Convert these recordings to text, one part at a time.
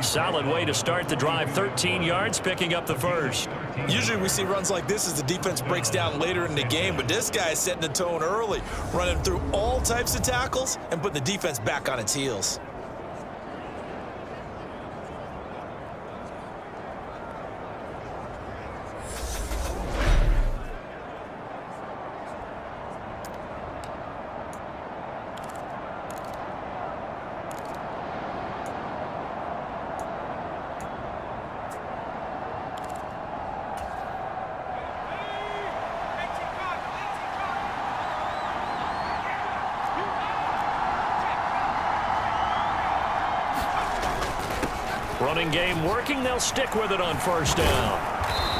Solid way to start the drive. 13 yards, picking up the first. Usually we see runs like this as the defense breaks down later in the game, but this guy is setting the tone early, running through all types of tackles and putting the defense back on its heels. Running game working. They'll stick with it on first down.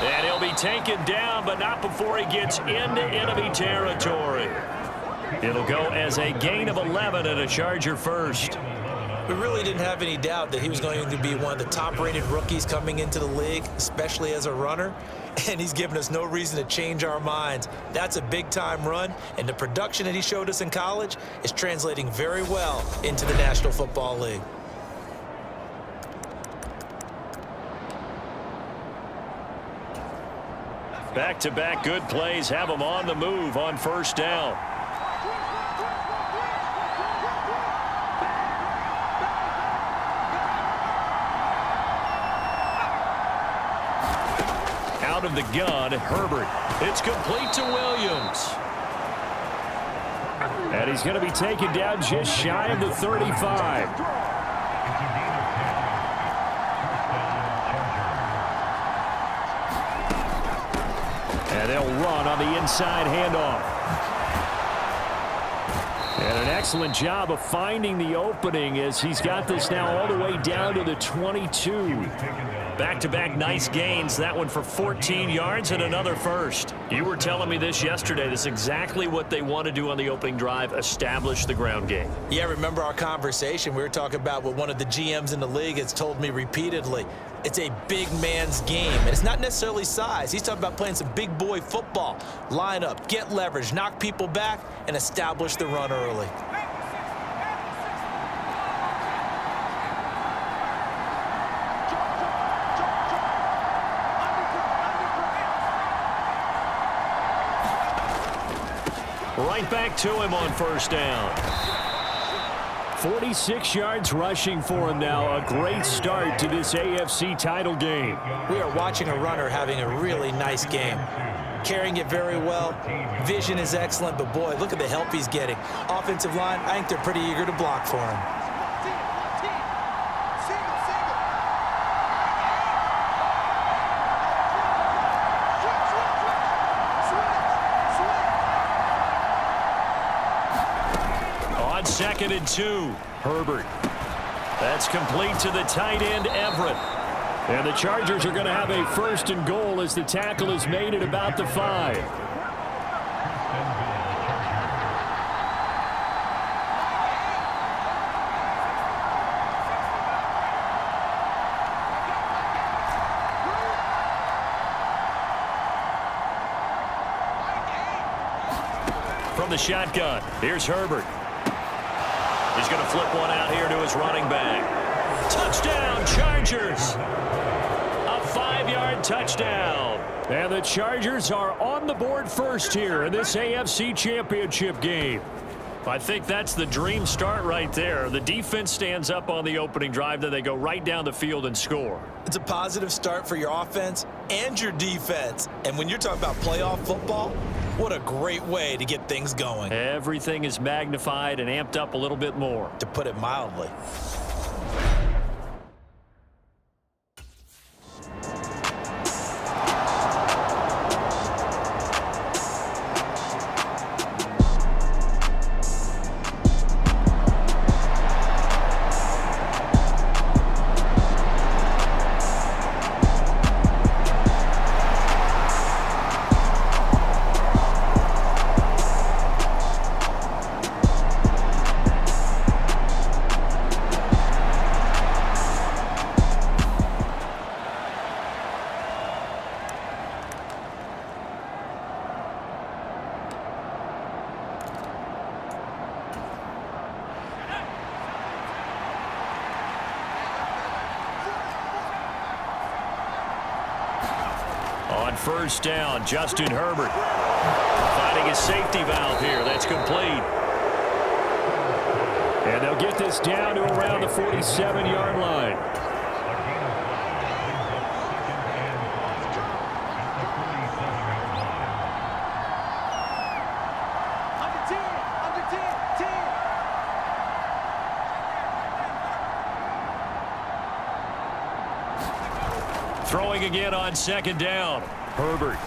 And he'll be taken down, but not before he gets into enemy territory. It'll go as a gain of 11 and a Charger first. We really didn't have any doubt that he was going to be one of the top-rated rookies coming into the league, especially as a runner. And he's given us no reason to change our minds. That's a big-time run, and the production that he showed us in college is translating very well into the National Football League. Back-to-back good plays have him on the move on first down. Out of the gun, Herbert. It's complete to Williams. And he's going to be taken down just shy of the 35. And they'll run on the inside handoff. And an excellent job of finding the opening as he's got this now all the way down to the 22. Back-to-back nice gains. That one for 14 yards and another first. You were telling me this yesterday. This is exactly what they want to do on the opening drive, establish the ground game. Yeah, remember our conversation? We were talking about what one of the GMs in the league has told me repeatedly. It's a big man's game, and it's not necessarily size. He's talking about playing some big boy football. Line up, get leverage, knock people back, and establish the run early. Right back to him on first down. 46 yards rushing for him now. A great start to this AFC title game. We are watching a runner having a really nice game. Carrying it very well. Vision is excellent, but boy, look at the help he's getting. Offensive line, I think they're pretty eager to block for him. Second and 2. Herbert. That's complete to the tight end, Everett. And the Chargers are going to have a first and goal as the tackle is made at about the 5. From the shotgun, here's Herbert. He's going to flip one out here to his running back. Touchdown, Chargers! A 5-yard touchdown. And the Chargers are on the board first here in this AFC Championship game. I think that's the dream start right there. The defense stands up on the opening drive, then they go right down the field and score. It's a positive start for your offense and your defense. And when you're talking about playoff football, what a great way to get things going. Everything is magnified and amped up a little bit more. To put it mildly. on first down. Justin Herbert finding his safety valve here. That's complete. And they'll get this down to around the 47-yard line. Throwing again on second down. Herbert.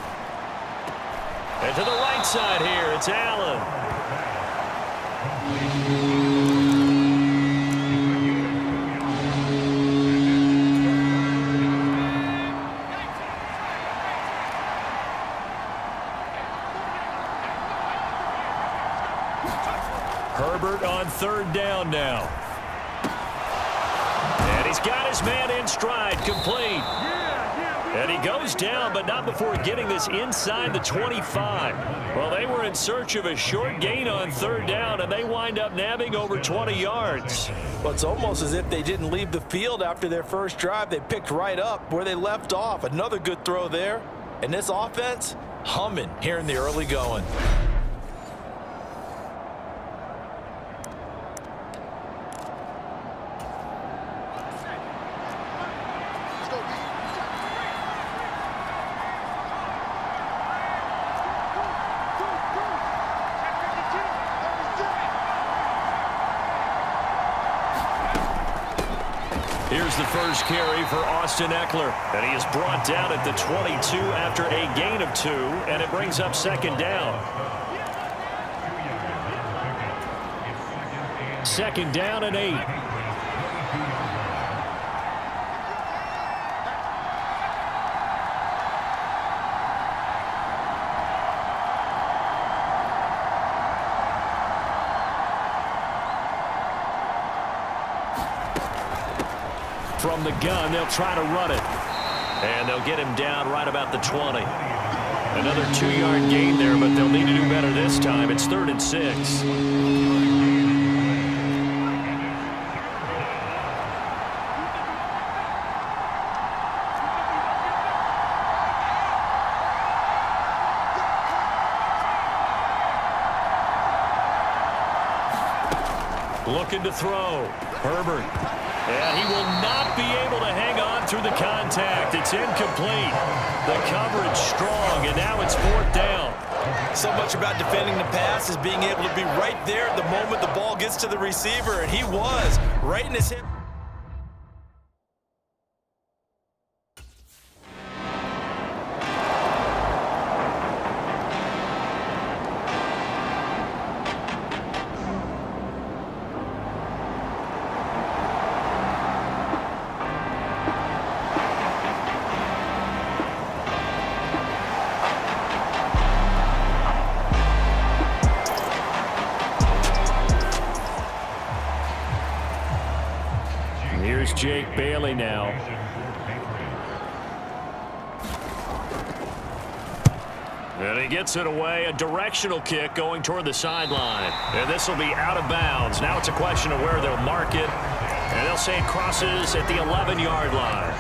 And to the right side here, it's Allen. Herbert on third down now. And he's got his man in stride, complete. And he goes down, but not before getting this inside the 25. Well, they were in search of a short gain on third down, and they wind up nabbing over 20 yards. Well, it's almost as if they didn't leave the field after their first drive. They picked right up where they left off. Another good throw there. And this offense, humming here in the early going. Here's the first carry for Austin Eckler. And he is brought down at the 22 after a gain of 2, and it brings up second down. Second down and 8. From the gun, they'll try to run it. And they'll get him down right about the 20. Another 2-yard gain there, but they'll need to do better this time. It's 3rd and 6. Looking to throw. Herbert. And he will not be able to hang on through the contact. It's incomplete. The coverage strong, and now it's 4th down. So much about defending the pass is being able to be right there at the moment the ball gets to the receiver, and he was right in his hip. Here's Jake Bailey now. And he gets it away. A directional kick going toward the sideline. And this will be out of bounds. Now it's a question of where they'll mark it. And they'll say it crosses at the 11-yard line.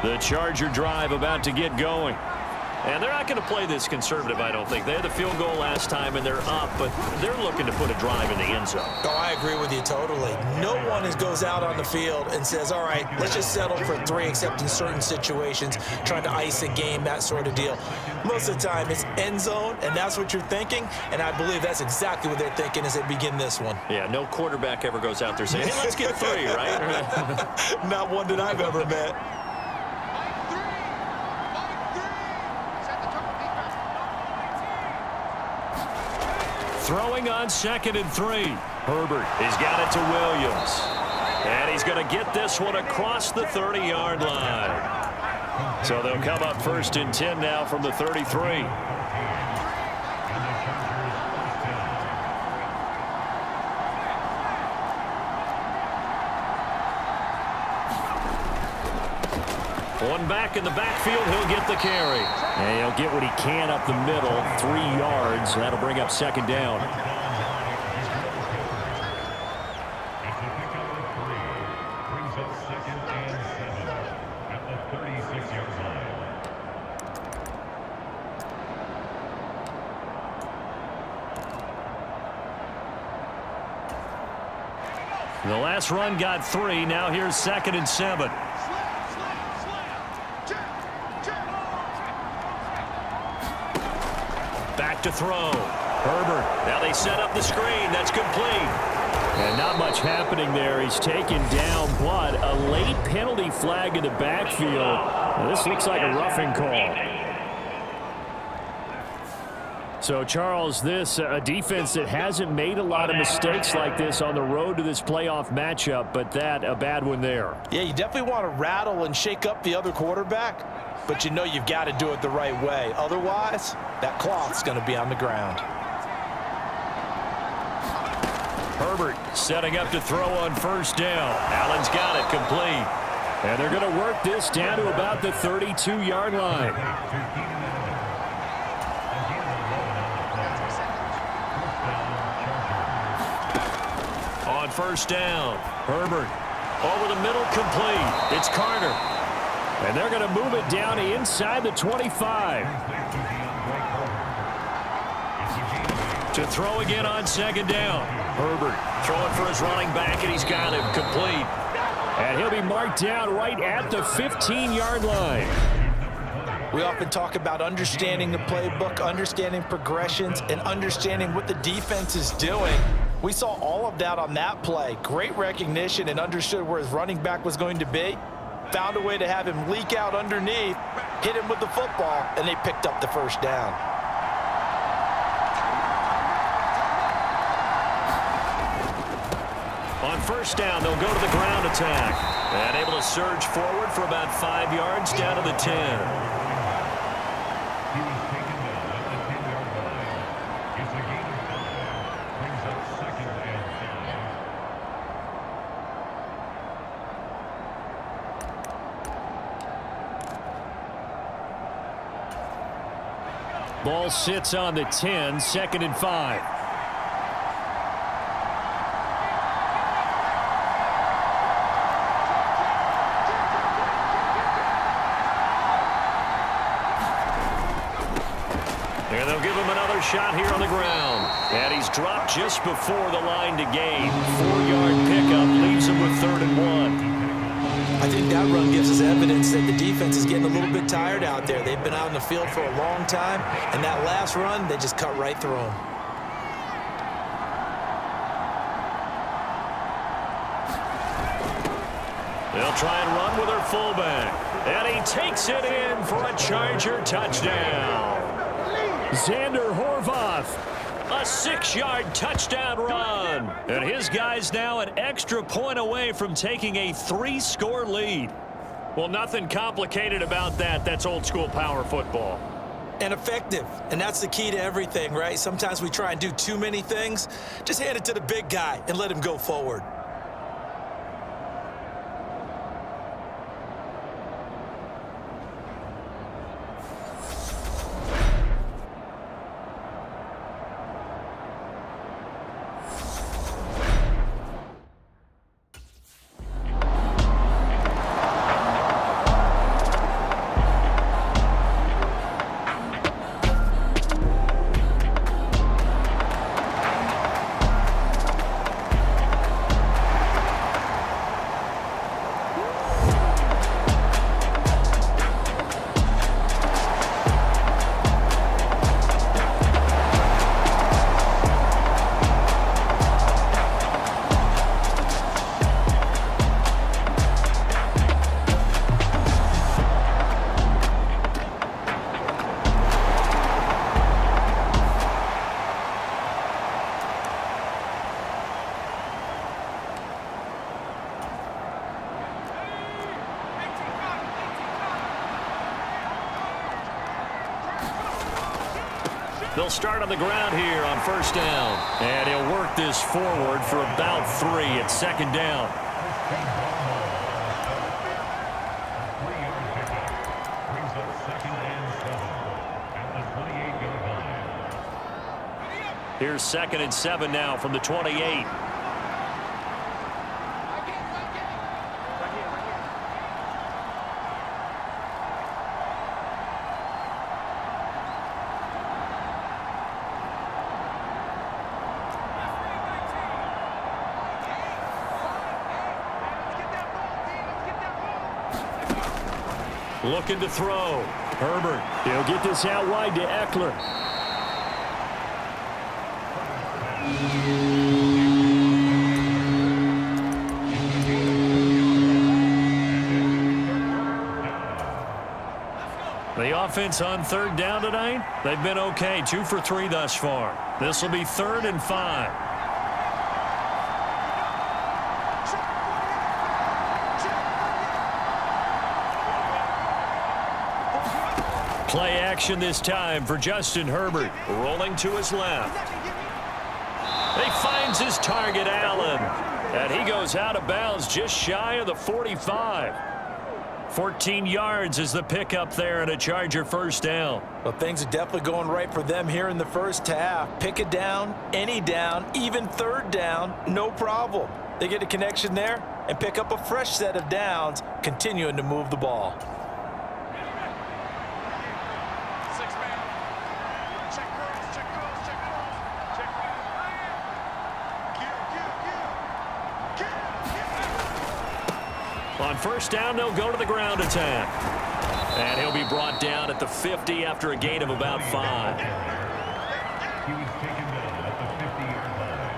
The Charger drive about to get going. And they're not going to play this conservative, I don't think. They had the field goal last time, and they're up, but they're looking to put a drive in the end zone. Oh, I agree with you totally. No one goes out on the field and says, all right, let's just settle for 3, except in certain situations, trying to ice a game, that sort of deal. Most of the time, it's end zone, and that's what you're thinking, and I believe that's exactly what they're thinking as they begin this one. Yeah, no quarterback ever goes out there saying, hey, let's get 3, right? Not one that I've ever met. Throwing on 2nd and 3. Herbert. He's got it to Williams. And he's going to get this one across the 30-yard line. So they'll come up 1st and 10 now from the 33. One back in the backfield, he'll get the carry. And he'll get what he can up the middle, 3 yards. That'll bring up 2nd down. at the 36-yard line. The last run got 3. Now here's 2nd and 7. Back to throw. Herbert. Now they set up the screen. That's complete. And not much happening there. He's taken down, but a late penalty flag in the backfield. Now, this looks like a roughing call. So, Charles, this a defense that hasn't made a lot of mistakes like this on the road to this playoff matchup, but that a bad one there. Yeah, you definitely want to rattle and shake up the other quarterback, but you know you've got to do it the right way. Otherwise, that cloth's going to be on the ground. Herbert setting up to throw on 1st down. Allen's got it complete. And they're going to work this down to about the 32-yard line. On 1st down, Herbert over the middle, complete. It's Carter. And they're going to move it down inside the 25. To throw again on 2nd down. Herbert throwing for his running back, and he's got him complete. And he'll be marked down right at the 15-yard line. We often talk about understanding the playbook, understanding progressions, and understanding what the defense is doing. We saw all of that on that play. Great recognition and understood where his running back was going to be. Found a way to have him leak out underneath, hit him with the football, and they picked up the 1st down. On 1st down, they'll go to the ground attack. And able to surge forward for about 5 yards down to the 10. Ball sits on the 10, 2nd and 5. And they'll give him another shot here on the ground. And he's dropped just before the line to gain. 4-yard pickup leaves him with 3rd and 1. I think that run gives us evidence that the defense is getting a little bit tired out there. They've been out in the field for a long time, and that last run, they just cut right through them. They'll try and run with their fullback. And he takes it in for a Charger touchdown. Xander Horvath. A 6-yard touchdown run. And his guy's now an extra point away from taking a 3-score lead. Well, nothing complicated about that. That's old-school power football. And effective. And that's the key to everything, right? Sometimes we try and do too many things. Just hand it to the big guy and let him go forward. They'll start on the ground here on 1st down. And he'll work this forward for about 3 at 2nd down. Here's 2nd and 7 now from the 28. Looking to throw. Herbert. He'll get this out wide to Eckler. The offense on third down tonight, they've been okay. 2 for 3 thus far. This will be 3rd and 5. Play action this time for Justin Herbert. Rolling to his left. He finds his target, Allen. And he goes out of bounds just shy of the 45. 14 yards is the pickup there and a Charger first down. Well, things are definitely going right for them here in the first half. Pick it down, any down, even third down, no problem. They get a connection there and pick up a fresh set of downs, continuing to move the ball. On first down, they'll go to the ground attack. And he'll be brought down at the 50 after a gain of about 5. He was taken down at the 50-yard line.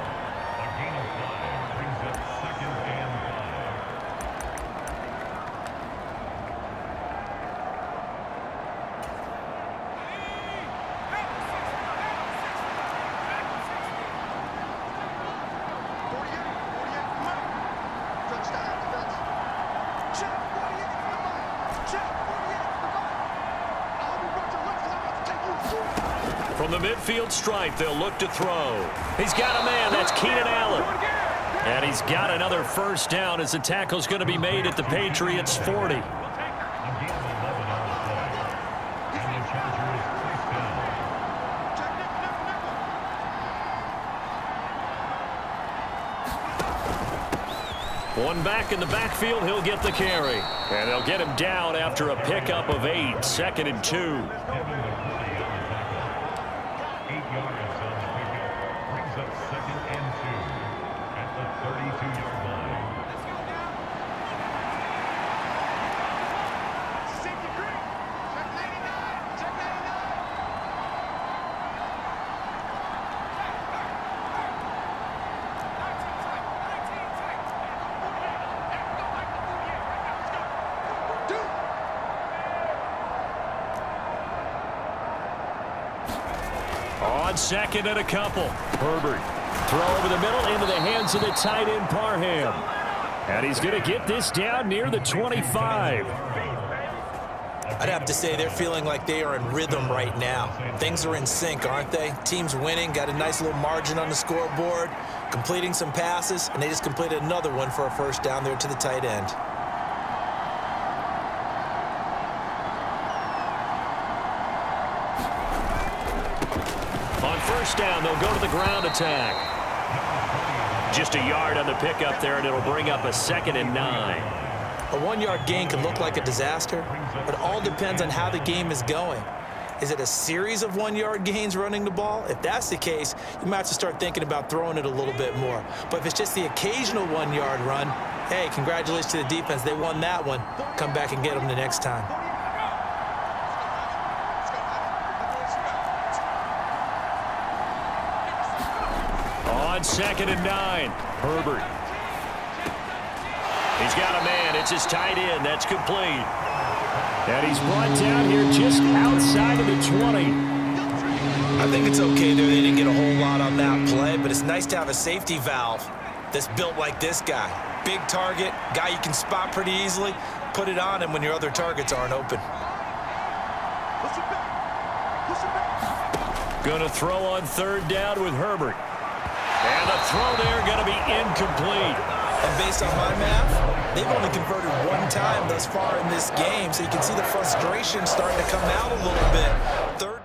A gain of 5 brings up 2nd and 5. From the midfield stripe, they'll look to throw. He's got a man. That's Keenan Allen. And he's got another first down as the tackle's going to be made at the Patriots' 40. One back in the backfield, he'll get the carry. And they'll get him down after a pickup of 8, 2nd and 2. 8 yards on the pickup brings up 2nd and 2 at the 32-yard line. On 2nd and a couple. Herbert. Throw over the middle into the hands of the tight end, Parham. And he's going to get this down near the 25. I'd have to say they're feeling like they are in rhythm right now. Things are in sync, aren't they? Team's winning, got a nice little margin on the scoreboard, completing some passes, and they just completed another one for a first down there to the tight end. On first down, they'll go to the ground attack. Just a yard on the pickup there, and it'll bring up a 2nd and 9. A 1-yard gain can look like a disaster, but it all depends on how the game is going. Is it a series of 1-yard gains running the ball? If that's the case, you might have to start thinking about throwing it a little bit more. But if it's just the occasional 1-yard run, hey, congratulations to the defense. They won that one. Come back and get them the next time. On 2nd and 9, Herbert. He's got a man. It's his tight end. That's complete. And he's brought down here just outside of the 20. I think it's okay there. They didn't get a whole lot on that play, but it's nice to have a safety valve that's built like this guy. Big target, guy you can spot pretty easily. Put it on him when your other targets aren't open. Going to throw on third down with Herbert. And the throw there going to be incomplete. And based on my math, they've only converted one time thus far in this game, so you can see the frustration starting to come out a little bit. Third.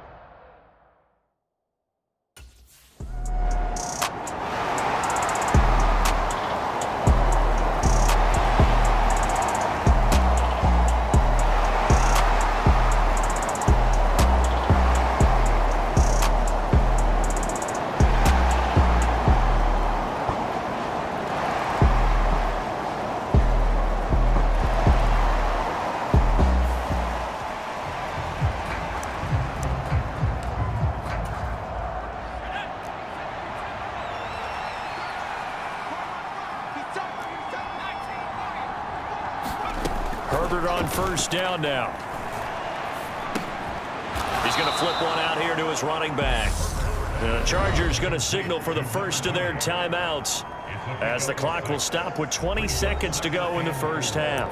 Herbert on first down now. He's going to flip one out here to his running back. The Chargers going to signal for the first of their timeouts as the clock will stop with 20 seconds to go in the first half.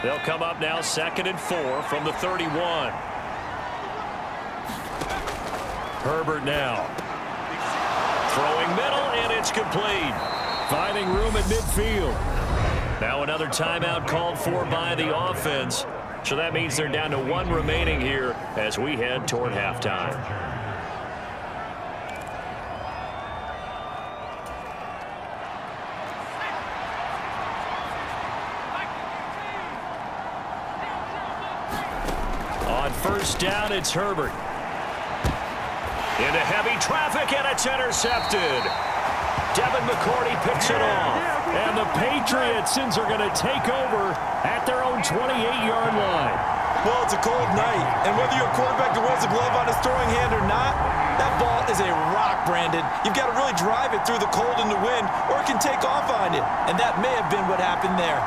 They'll come up now 2nd and 4 from the 31. Herbert now. Throwing middle, and it's complete. Finding room at midfield. Now another timeout called for by the offense. So that means they're down to 1 remaining here as we head toward halftime. On first down, it's Herbert. Into heavy traffic, and it's intercepted. Devin McCourty picks it off. And the Patriots are going to take over at their own 28-yard line. Well, it's a cold night, and whether you're a quarterback that wears a glove on his throwing hand or not, that ball is a rock, Brandon. You've got to really drive it through the cold and the wind, or it can take off on you. And that may have been what happened there.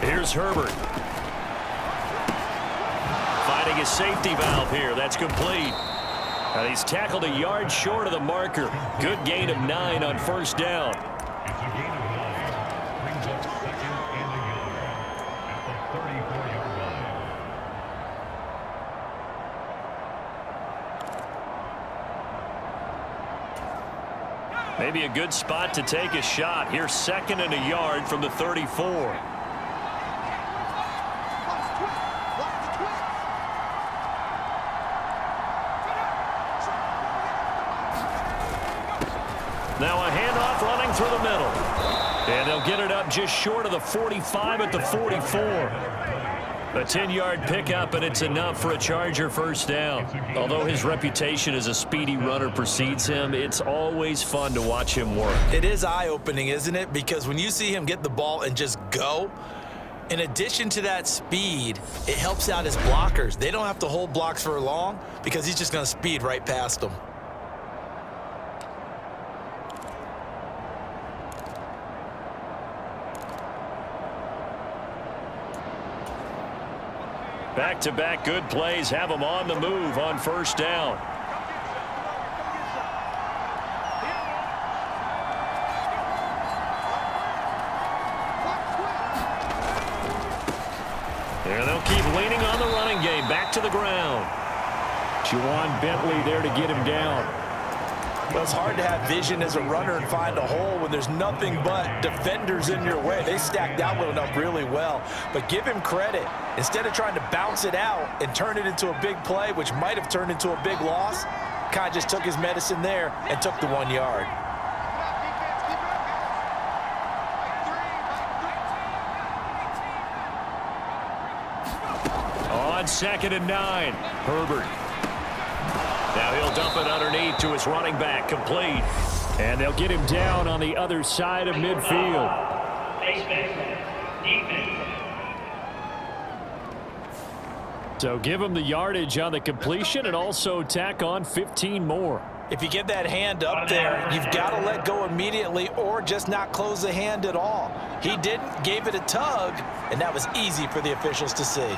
Here's Herbert. Finding his safety valve here. That's complete. And he's tackled a yard short of the marker. Good gain of 9 on first down. It's a gain of 9. Brings up 2nd and a yard at the 34-yard line. Maybe a good spot to take a shot. Here's 2nd and a yard from the 34. Now a handoff running through the middle. And they'll get it up just short of the 45 at the 44. A 10-yard pickup, and it's enough for a Charger first down. Although his reputation as a speedy runner precedes him, it's always fun to watch him work. It is eye-opening, isn't it? Because when you see him get the ball and just go, in addition to that speed, it helps out his blockers. They don't have to hold blocks for long because he's just going to speed right past them. Back-to-back good plays have him on the move on first down. And they'll keep leaning on the running game. Back to the ground. Juwan Bentley there to get him down. Well, it's hard to have vision as a runner and find a hole when there's nothing but defenders in your way. They stacked that one up really well. But give him credit. Instead of trying to bounce it out and turn it into a big play, which might have turned into a big loss, kind of just took his medicine there and took the 1 yard. On 2nd and 9, Herbert. Now he'll dump it underneath to his running back, complete. And they'll get him down on the other side of midfield. So give him the yardage on the completion and also tack on 15 more. If you get that hand up there, you've got to let go immediately or just not close the hand at all. He didn't, gave it a tug, and that was easy for the officials to see.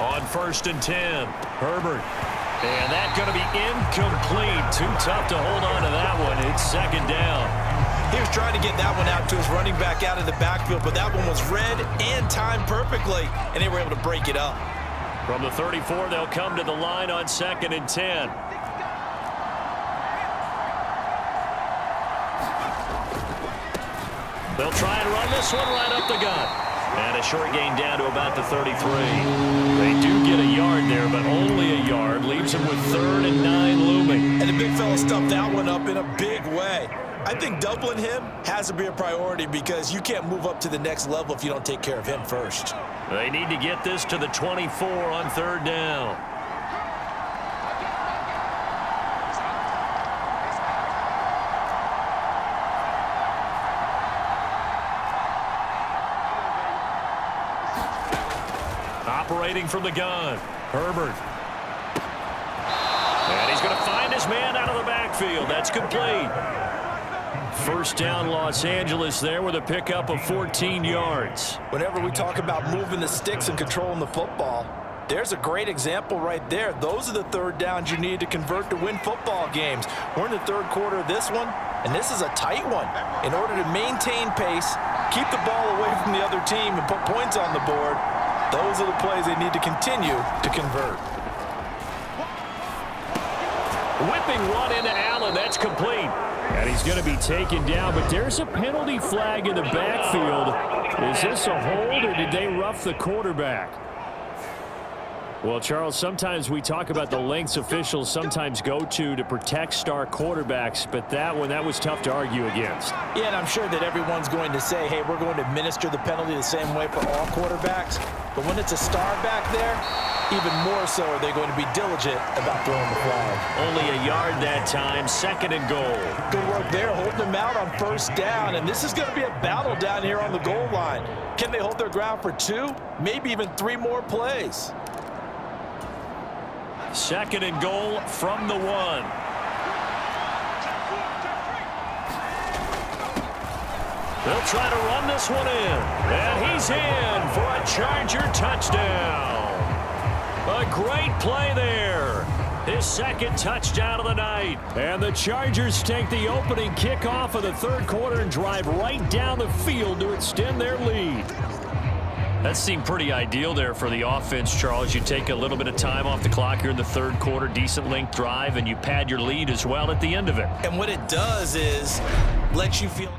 On 1st and 10, Herbert. And that's going to be incomplete. Too tough to hold on to that one. It's 2nd down. He was trying to get that one out to his running back out of the backfield, but that one was read and timed perfectly, and they were able to break it up. From the 34, they'll come to the line on 2nd and 10. They'll try and run this one right up the gut. And a short gain down to about the 33. They do get a yard there, but only a yard. Leaves them with 3rd and 9 looming. And the big fella stuffed that one up in a big way. I think doubling him has to be a priority because you can't move up to the next level if you don't take care of him first. They need to get this to the 24 on 3rd down. Operating from the gun, Herbert. And he's going to find his man out of the backfield. That's complete. First down, Los Angeles there with a pickup of 14 yards. Whenever we talk about moving the sticks and controlling the football, there's a great example right there. Those are the 3rd downs you need to convert to win football games. We're in the 3rd quarter of this one, and this is a tight one. In order to maintain pace, keep the ball away from the other team, and put points on the board, those are the plays they need to continue to convert. Whipping one into Allen. That's complete. And he's going to be taken down, but there's a penalty flag in the backfield. Is this a hold, or did they rough the quarterback? Well, Charles, sometimes we talk about the lengths officials sometimes go to protect star quarterbacks, but that was tough to argue against. Yeah, and I'm sure that everyone's going to say, hey, we're going to administer the penalty the same way for all quarterbacks. But when it's a star back there, even more so are they going to be diligent about throwing the flag. Only a yard that time, 2nd and goal. Good work there, holding them out on 1st down, and this is going to be a battle down here on the goal line. Can they hold their ground for 2, maybe even 3 more plays? 2nd and goal from the 1. They'll try to run this one in. And he's in for a Charger touchdown. A great play there. His second touchdown of the night. And the Chargers take the opening kickoff of the third quarter and drive right down the field to extend their lead. That seemed pretty ideal there for the offense, Charles. You take a little bit of time off the clock here in the third quarter, decent length drive, and you pad your lead as well at the end of it. And what it does is lets you feel...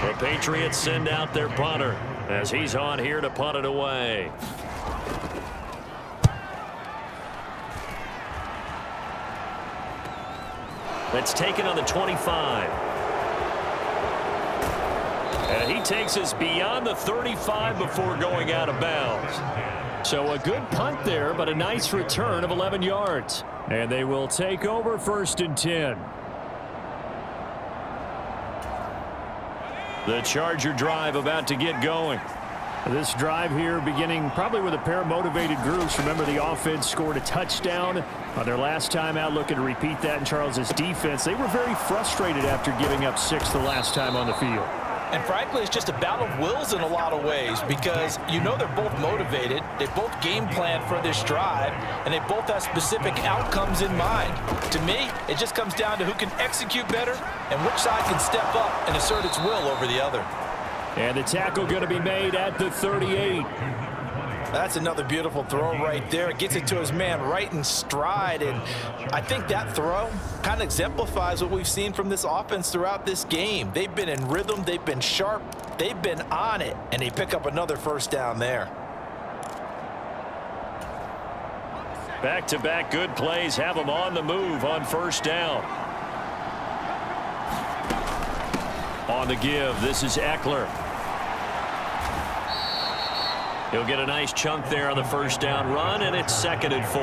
The Patriots send out their punter as he's on here to punt it away. That's taken on the 25. And he takes us beyond the 35 before going out of bounds. So a good punt there, but a nice return of 11 yards. And they will take over 1st and 10. The Charger drive about to get going. This drive here beginning probably with a pair of motivated groups. Remember, the offense scored a touchdown on their last time out, looking to repeat that in Charles's defense. They were very frustrated after giving up 6 the last time on the field. And frankly, it's just a battle of wills in a lot of ways because you know they're both motivated. They both game plan for this drive, and they both have specific outcomes in mind. To me, it just comes down to who can execute better and which side can step up and assert its will over the other. And the tackle going to be made at the 38. That's another beautiful throw right there. It gets it to his man right in stride. And I think that throw kind of exemplifies what we've seen from this offense throughout this game. They've been in rhythm. They've been sharp. They've been on it. And they pick up another first down there. Back-to-back good plays have them on the move on 1st down. On the give, this is Eckler. He'll get a nice chunk there on the 1st down run, and it's 2nd and 4.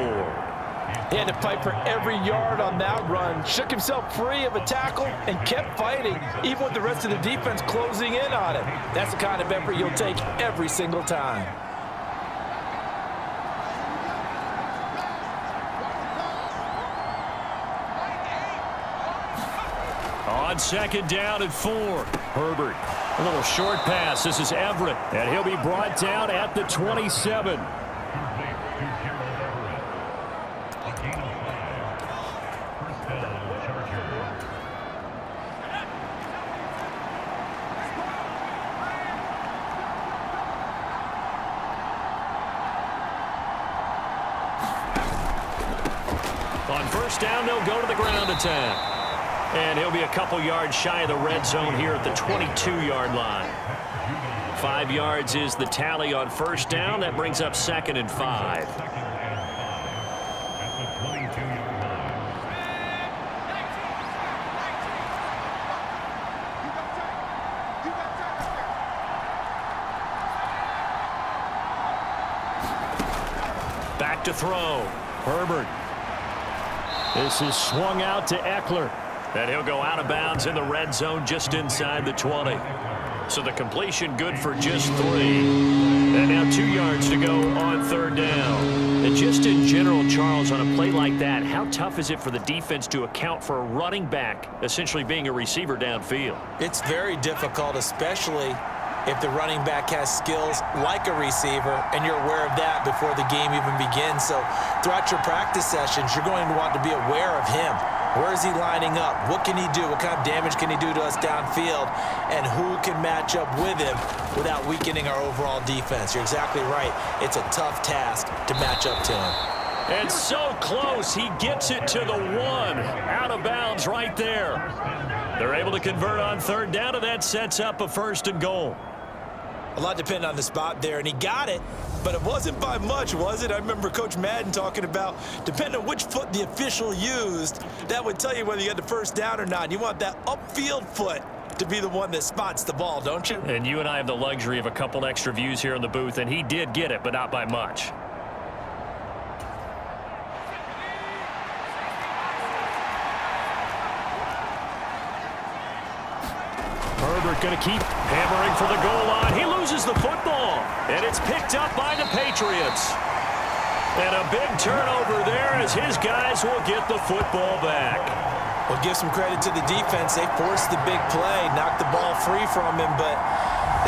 He had to fight for every yard on that run. Shook himself free of a tackle and kept fighting, even with the rest of the defense closing in on him. That's the kind of effort you'll take every single time. On 2nd down and 4. Herbert. A little short pass. This is Everett. And he'll be brought down at the 27. On 1st down, they'll go to the ground attack. And he'll be a couple yards shy of the red zone here at the 22-yard line. 5 yards is the tally on 1st down. That brings up 2nd and 5. Back to throw. Herbert. This is swung out to Eckler. And he'll go out of bounds in the red zone just inside the 20. So the completion good for just 3. And now 2 yards to go on 3rd down. And just in general, Charles, on a play like that, how tough is it for the defense to account for a running back essentially being a receiver downfield? It's very difficult, especially if the running back has skills like a receiver, and you're aware of that before the game even begins. So throughout your practice sessions, you're going to want to be aware of him. Where is he lining up? What can he do? What kind of damage can he do to us downfield? And who can match up with him without weakening our overall defense? You're exactly right. It's a tough task to match up to him. And so close, he gets it to the 1. Out of bounds right there. They're able to convert on 3rd down, and that sets up a 1st and goal. A lot depended on the spot there, and he got it, but it wasn't by much, was it? I remember Coach Madden talking about, depending on which foot the official used, that would tell you whether you got the 1st down or not. You want that upfield foot to be the one that spots the ball, don't you? And you and I have the luxury of a couple extra views here in the booth, and he did get it, but not by much. Herbert going to keep hammering for the goal line. He loses the football, and it's picked up by the Patriots. And a big turnover there as his guys will get the football back. Well, give some credit to the defense. They forced the big play, knocked the ball free from him, but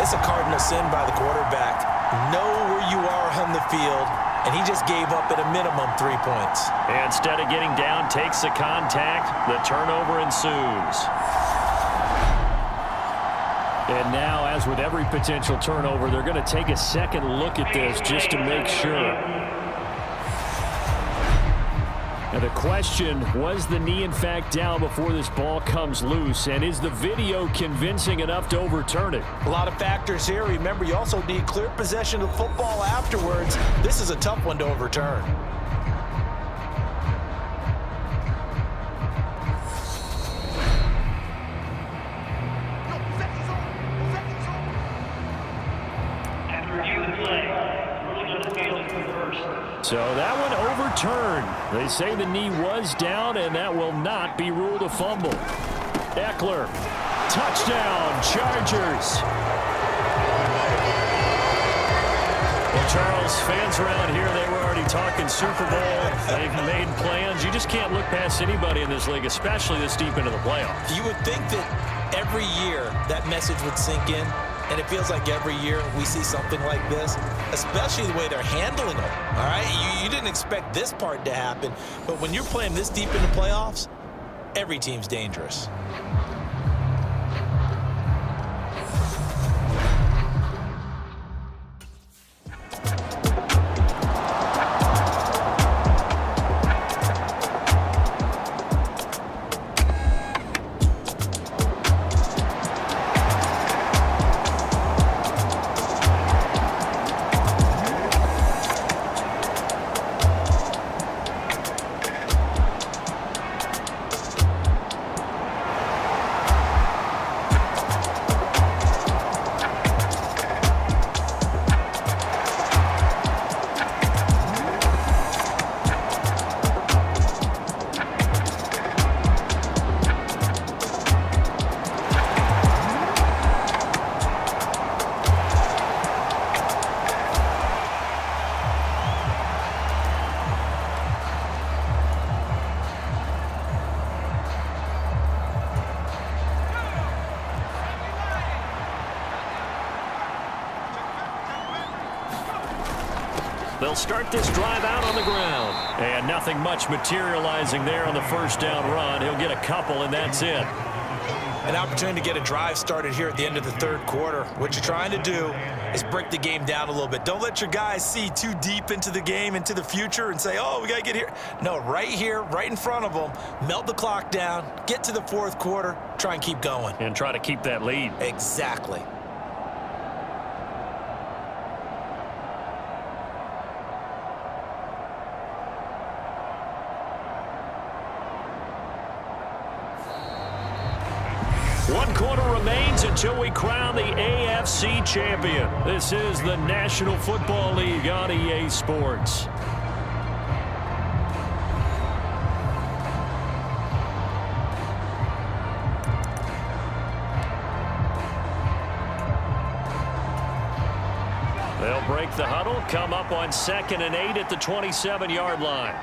it's a cardinal sin by the quarterback. Know where you are on the field, and he just gave up at a minimum 3 points. And instead of getting down, takes the contact. The turnover ensues. And now, as with every potential turnover, they're going to take a second look at this just to make sure. Now the question, was the knee in fact down before this ball comes loose? And is the video convincing enough to overturn it? A lot of factors here. Remember, you also need clear possession of football afterwards. This is a tough one to overturn. So that one overturned. They say the knee was down, and that will not be ruled a fumble. Eckler, touchdown, Chargers. Well, Charles, fans around here, they were already talking Super Bowl. They've made plans. You just can't look past anybody in this league, especially this deep into the playoffs. You would think that every year that message would sink in. And it feels like every year we see something like this, especially the way they're handling them. All right, you didn't expect this part to happen, but when you're playing this deep in the playoffs, every team's dangerous. They'll start this drive out on the ground. And nothing much materializing there on the first down run. He'll get a couple, and that's it. An opportunity to get a drive started here at the end of the third quarter. What you're trying to do is break the game down a little bit. Don't let your guys see too deep into the game, into the future, and say, oh, we got to get here. No, right here, right in front of them, melt the clock down, get to the fourth quarter, try and keep going. And try to keep that lead. Exactly. One quarter remains until we crown the AFC champion. This is the National Football League on EA Sports. They'll break the huddle, come up on 2nd and 8 at the 27-yard line.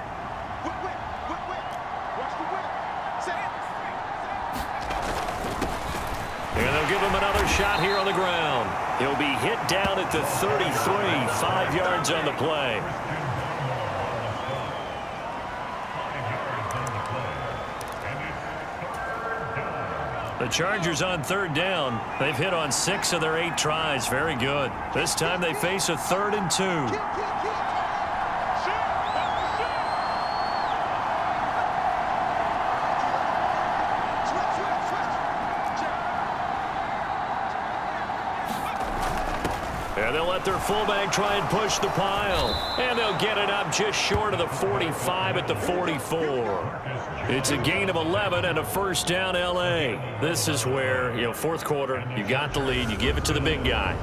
And they'll give him another shot here on the ground. He'll be hit down at the 33, 5 yards on the play. The Chargers on 3rd down. They've hit on 6 of their 8 tries. Very good. This time they face a 3rd and 2. And they'll let their fullback try and push the pile. And they'll get it up just short of the 45 at the 44. It's a gain of 11 and a first down L.A. This is where, fourth quarter, you got the lead. You give it to the big guy.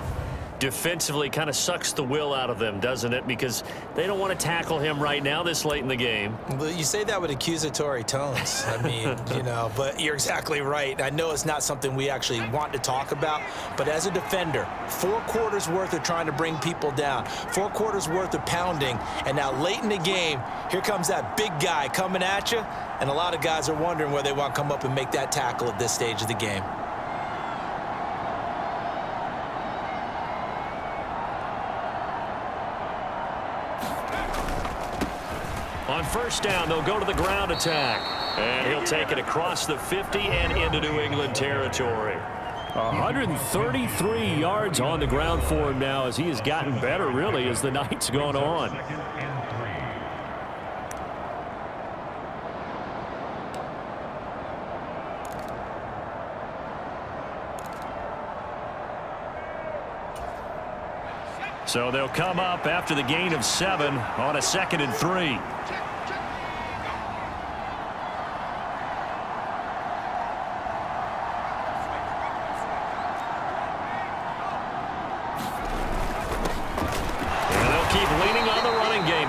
defensively kind of sucks the will out of them, doesn't it? Because they don't want to tackle him right now this late in the game. Well, you say that with accusatory tones. I mean, but you're exactly right. I know it's not something we actually want to talk about, but as a defender, 4 quarters worth of trying to bring people down, 4 quarters worth of pounding, and now late in the game, here comes that big guy coming at you, and a lot of guys are wondering whether they want to come up and make that tackle at this stage of the game. On first down, they'll go to the ground attack. And he'll take it across the 50 and into New England territory. 133 yards on the ground for him now as he has gotten better, really, as the night's gone on. So they'll come up after the gain of 7 on a 2nd and 3.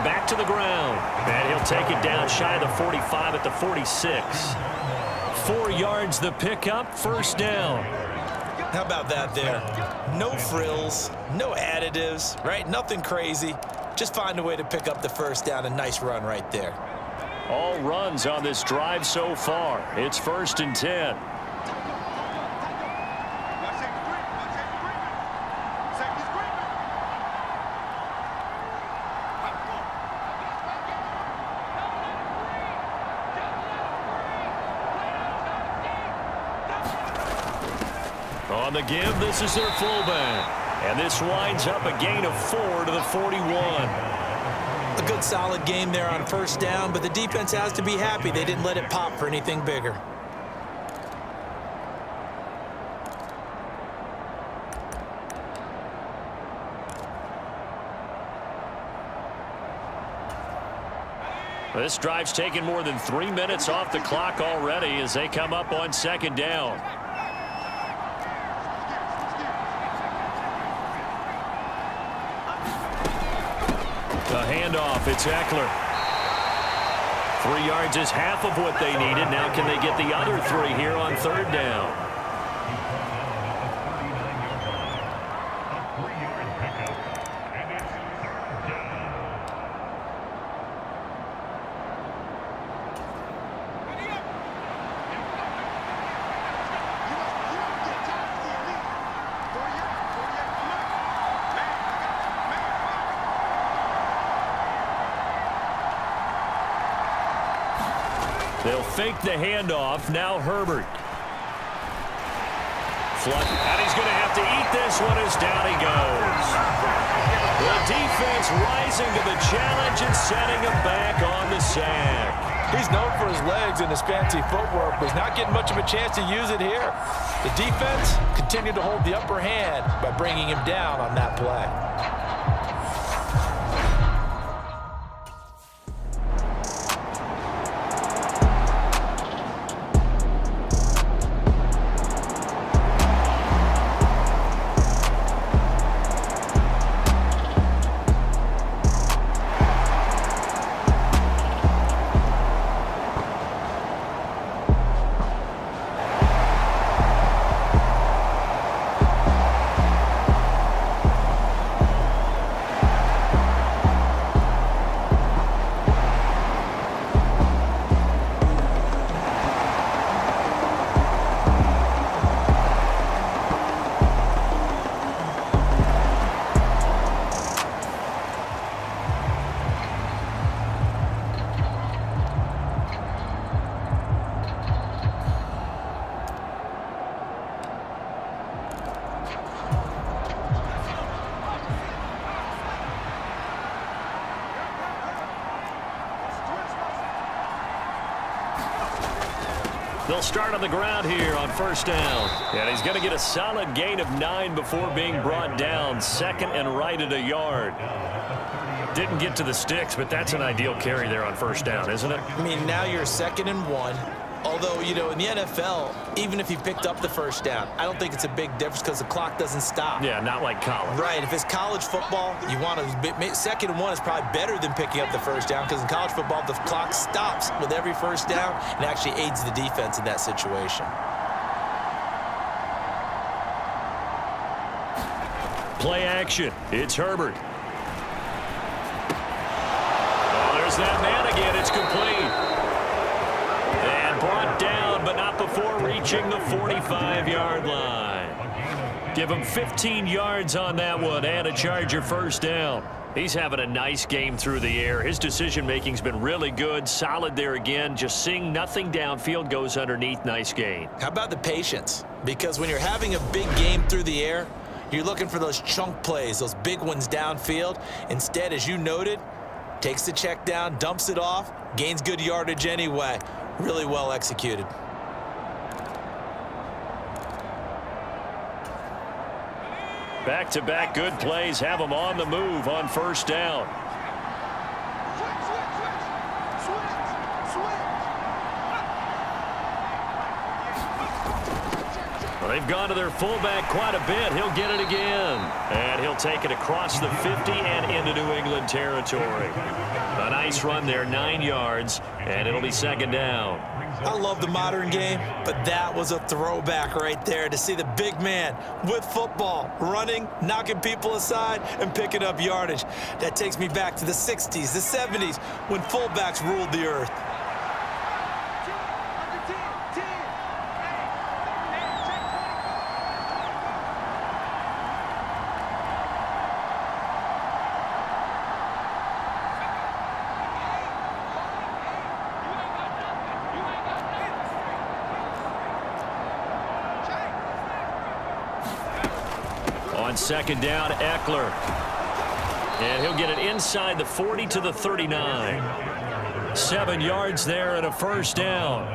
Back to the ground. And he'll take it down shy of the 45 at the 46. 4 yards the pickup, first down. How about that there? No frills, no additives, right? Nothing crazy. Just find a way to pick up the first down. A nice run right there. All runs on this drive so far. It's 1st and 10. On the give, this is their fullback. And this winds up a gain of 4 to the 41. A good solid game there on first down, but the defense has to be happy they didn't let it pop for anything bigger. This drive's taken more than 3 minutes off the clock already as they come up on 2nd down. The handoff, it's Eckler. 3 yards is half of what they needed. Now can they get the other 3 here on 3rd down? They'll fake the handoff. Now Herbert. And he's going to have to eat this one as down he goes. The defense rising to the challenge and setting him back on the sack. He's known for his legs and his fancy footwork, but he's not getting much of a chance to use it here. The defense continued to hold the upper hand by bringing him down on that play. They'll start on the ground here on first down. And he's going to get a solid gain of 9 before being brought down. 2nd and right at a yard. Didn't get to the sticks, but that's an ideal carry there on first down, isn't it? I mean, now you're 2nd and 1. Although, you know, in the NFL, even if he picked up the first down, I don't think it's a big difference because the clock doesn't stop. Yeah, not like college. Right. If it's college football, you want to, second and one is probably better than picking up the first down because in college football, the clock stops with every first down and actually aids the defense in that situation. Play action. It's Herbert. Oh, there's that man again. It's complete. And brought down, but not before reaching the 45-yard line. Give him 15 yards on that one and a Charger first down. He's having a nice game through the air. His decision-making's been really good. Solid there again. Just seeing nothing downfield goes underneath. Nice gain. How about the patience? Because when you're having a big game through the air, you're looking for those chunk plays, those big ones downfield. Instead, as you noted, takes the check down, dumps it off, gains good yardage anyway. Really well executed. Back-to-back good plays have him on the move on first down. They've gone to their fullback quite a bit. He'll get it again. And he'll take it across the 50 and into New England territory. A nice run there, 9 yards, and it'll be second down. I love the modern game, but that was a throwback right there to see the big man with football, running, knocking people aside, and picking up yardage. That takes me back to the 60s, the 70s, when fullbacks ruled the earth. On second down, Eckler. And he'll get it inside the 40 to the 39. 7 yards there and a first down.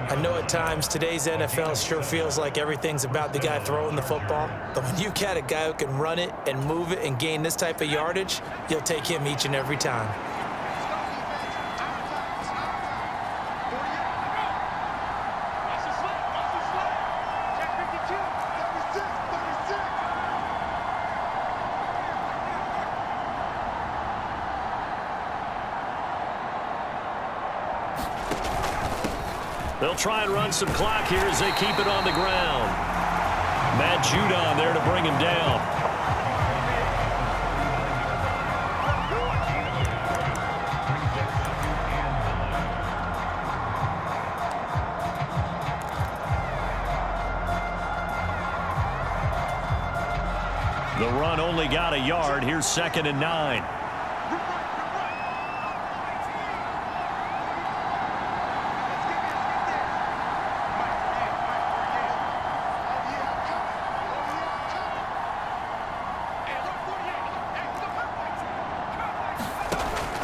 I know at times today's NFL sure feels like everything's about the guy throwing the football. But when you got a guy who can run it and move it and gain this type of yardage, you'll take him each and every time. They'll try and run some clock here as they keep it on the ground. Matt Judon there to bring him down. The run only got a yard. Here's second and 9.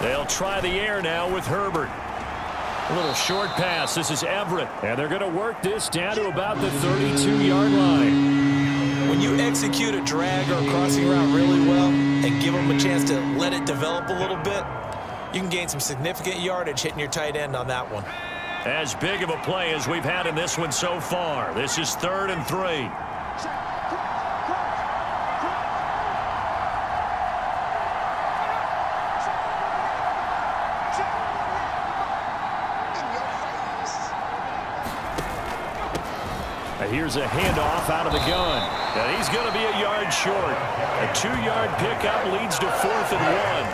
They'll try the air now with Herbert. A little short pass. This is Everett. And they're going to work this down to about the 32-yard line. When you execute a drag or a crossing route really well and give them a chance to let it develop a little bit, you can gain some significant yardage hitting your tight end on that one. As big of a play as we've had in this one so far. This is 3rd and 3. Here's a handoff out of the gun. And he's going to be a yard short. A 2-yard pickup leads to 4th and 1.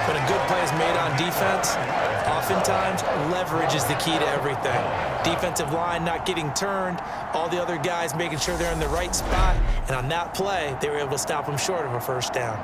When a good play is made on defense, oftentimes leverage is the key to everything. Defensive line not getting turned, all the other guys making sure they're in the right spot, and on that play, they were able to stop them short of a first down.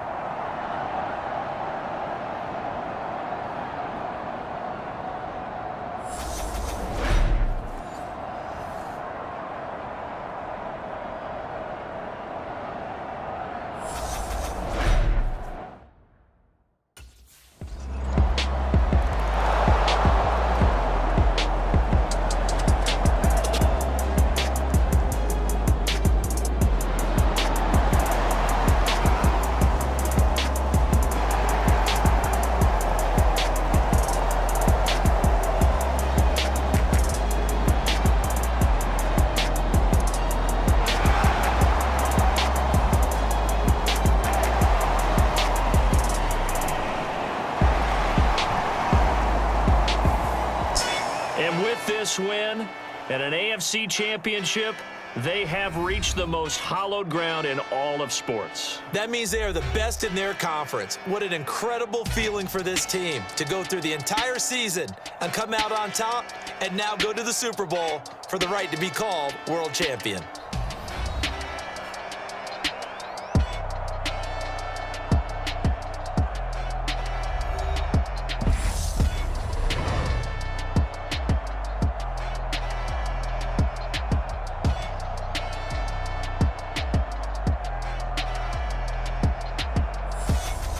With this win and an AFC championship, they have reached the most hallowed ground in all of sports. That means they are the best in their conference. What an incredible feeling for this team to go through the entire season and come out on top and now go to the Super Bowl for the right to be called world champion.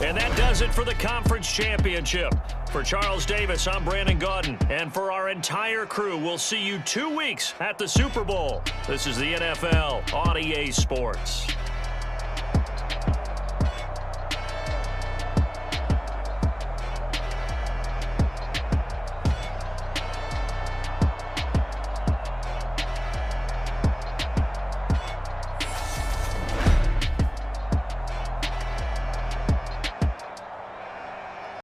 And that does it for the conference championship. For Charles Davis, I'm Brandon Gaudin. And for our entire crew, we'll see you 2 weeks at the Super Bowl. This is the NFL on EA Sports.